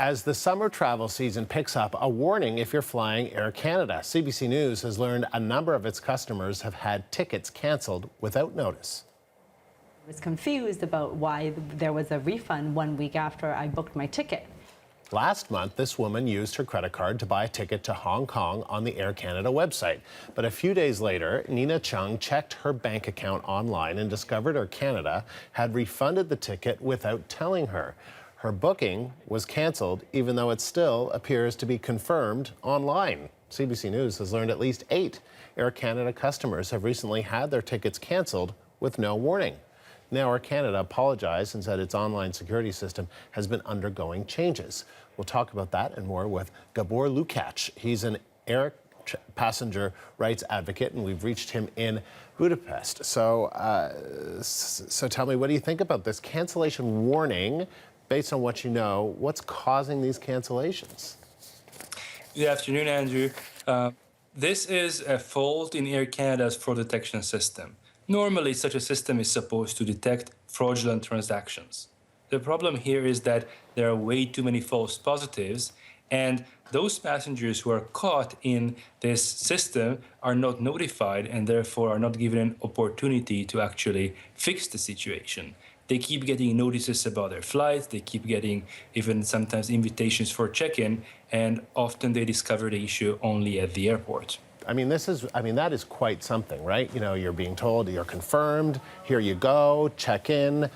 As the summer travel season picks up, a warning if you're flying Air Canada. CBC News has learned a number of its customers have had tickets canceled without notice. I was confused about why there was a refund 1 week after I booked my ticket. Last month, this woman used her credit card to buy a ticket to Hong Kong on the Air Canada website. But a few days later, Nina Chung checked her bank account online and discovered Air Canada had refunded the ticket without telling her. Her booking was canceled, even though it still appears to be confirmed online. CBC News has learned at least 8 Air Canada customers have recently had their tickets canceled with no warning. Now, Air Canada apologized and said its online security system has been undergoing changes. We'll talk about that and more with Gabor Lukács. He's an air passenger rights advocate, and we've reached him in Budapest. So tell me, what do you think about this cancellation warning? Based on what you know, what's causing these cancellations? Good afternoon, Andrew. This is a fault in Air Canada's fraud detection system. Normally, such a system is supposed to detect fraudulent transactions. The problem here is that there are way too many false positives, and those passengers who are caught in this system are not notified and therefore are not given an opportunity to actually fix the situation. They keep getting notices about their flights, they keep getting even sometimes invitations for check-in, and often they discover the issue only at the airport. That is quite something, right? You know, you're being told you're confirmed, here you go, check in.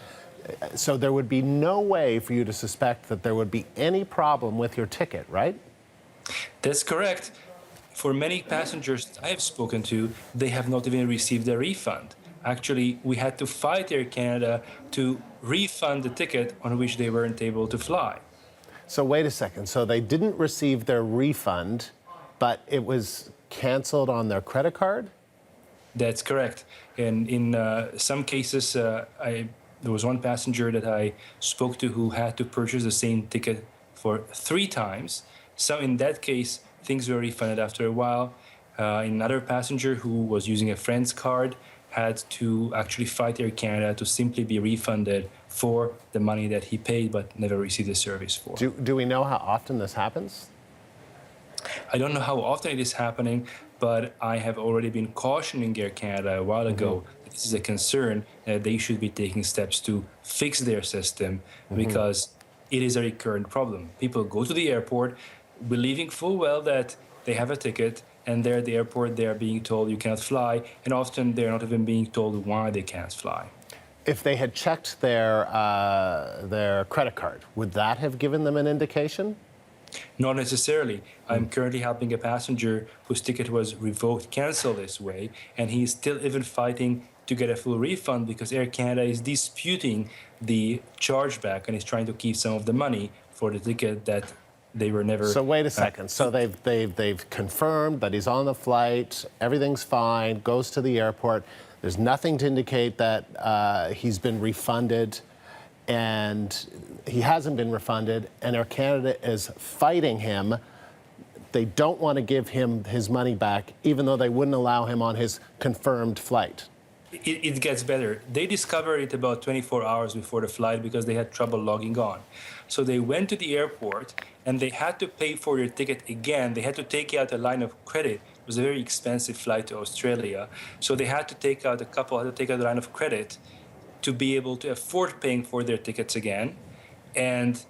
So there would be no way for you to suspect that there would be any problem with your ticket, right? That's correct. For many passengers I have spoken to, they have not even received a refund. Actually, we had to fight Air Canada to refund the ticket on which they weren't able to fly. So wait a second. So they didn't receive their refund, but it was canceled on their credit card? That's correct. And in some cases, there was one passenger that I spoke to who had to purchase the same ticket for 3 times. So in that case, things were refunded after a while. Another passenger who was using a friend's card had to actually fight Air Canada to simply be refunded for the money that he paid but never received the service for. Do we know how often this happens? I don't know how often it is happening, but I have already been cautioning Air Canada a while ago that this is a concern, that they should be taking steps to fix their system because it is a recurrent problem. People go to the airport believing full well that they have a ticket, and there at the airport they are being told you cannot fly, and often they're not even being told why they can't fly. If they had checked their credit card, would that have given them an indication? Not necessarily. I'm currently helping a passenger whose ticket was revoked cancel this way, and he's still even fighting to get a full refund because Air Canada is disputing the chargeback and is trying to keep some of the money for the ticket that they were never... So wait a second. So they've confirmed that he's on the flight, everything's fine, goes to the airport. There's nothing to indicate that he's been refunded, and he hasn't been refunded, and Air Canada is fighting him. They don't want to give him his money back, even though they wouldn't allow him on his confirmed flight. It gets better. They discovered it about 24 hours before the flight because they had trouble logging on. So they went to the airport and they had to pay for their ticket again. They had to take out a line of credit. It was a very expensive flight to Australia. So they had to take out a line of credit to be able to afford paying for their tickets again. And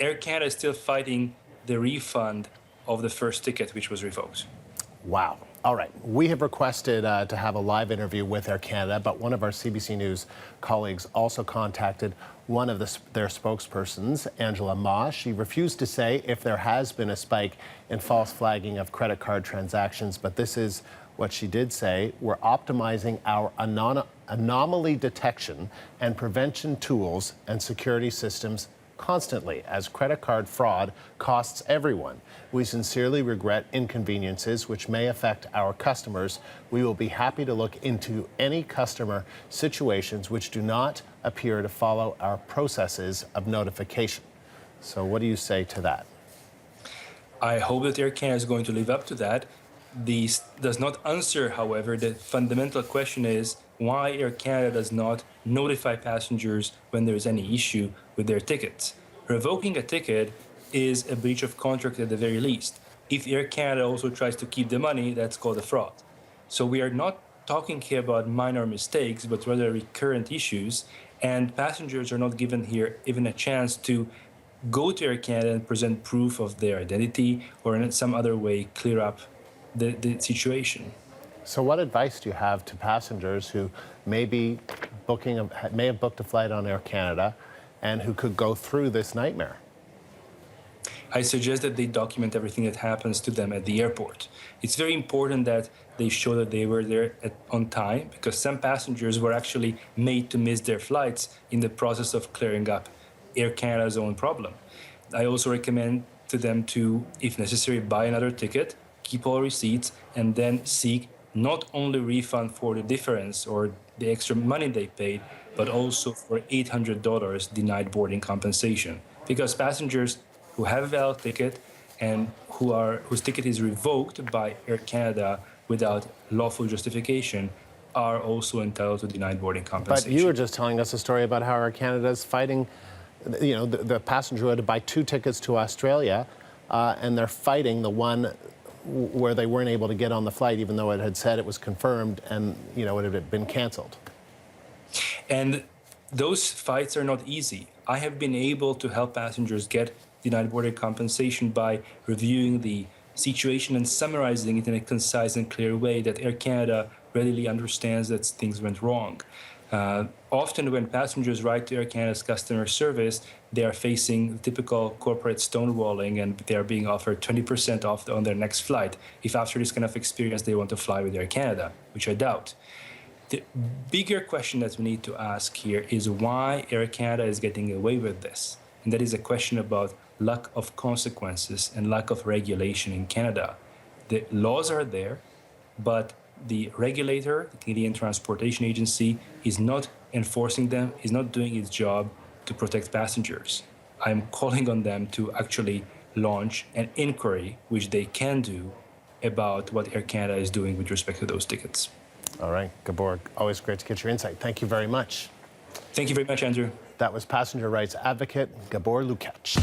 Air Canada is still fighting the refund of the first ticket, which was revoked. Wow. All right. We have requested to have a live interview with Air Canada, but one of our CBC News colleagues also contacted one of their spokespersons, Angela Ma. She refused to say if there has been a spike in false flagging of credit card transactions, but this is what she did say. We're optimizing our anomaly detection and prevention tools and security systems constantly, as credit card fraud costs everyone. We sincerely regret inconveniences which may affect our customers. We will be happy to look into any customer situations which do not appear to follow our processes of notification. So what do you say to that? I hope that Air Canada is going to live up to that. This does not answer, however, the fundamental question is why Air Canada does not notify passengers when there is any issue with their tickets. Revoking a ticket is a breach of contract at the very least. If Air Canada also tries to keep the money, that's called a fraud. So we are not talking here about minor mistakes, but rather recurrent issues, and passengers are not given here even a chance to go to Air Canada and present proof of their identity or in some other way clear up the situation. So what advice do you have to passengers who may have booked a flight on Air Canada and who could go through this nightmare? I suggest that they document everything that happens to them at the airport. It's very important that they show that they were there on time, because some passengers were actually made to miss their flights in the process of clearing up Air Canada's own problem. I also recommend to them to, if necessary, buy another ticket, keep all receipts, and then seek not only refund for the difference or the extra money they paid, but also for $800 denied boarding compensation. Because passengers who have a valid ticket and whose ticket is revoked by Air Canada without lawful justification are also entitled to denied boarding compensation. But you were just telling us a story about how Air Canada is fighting, the passenger who had to buy 2 tickets to Australia, and they're fighting the one where they weren't able to get on the flight, even though it had said it was confirmed and it had been canceled. And those fights are not easy. I have been able to help passengers get denied boarding compensation by reviewing the situation and summarizing it in a concise and clear way that Air Canada readily understands that things went wrong. Often when passengers write to Air Canada's customer service, they are facing typical corporate stonewalling and they are being offered 20% off on their next flight if after this kind of experience they want to fly with Air Canada, which I doubt. The bigger question that we need to ask here is why Air Canada is getting away with this. And that is a question about lack of consequences and lack of regulation in Canada. The laws are there, but the regulator, the Canadian Transportation Agency, is not enforcing them, is not doing its job to protect passengers. I'm calling on them to actually launch an inquiry, which they can do, about what Air Canada is doing with respect to those tickets. All right, Gabor, always great to get your insight. Thank you very much. Thank you very much, Andrew. That was passenger rights advocate Gabor Lukacs.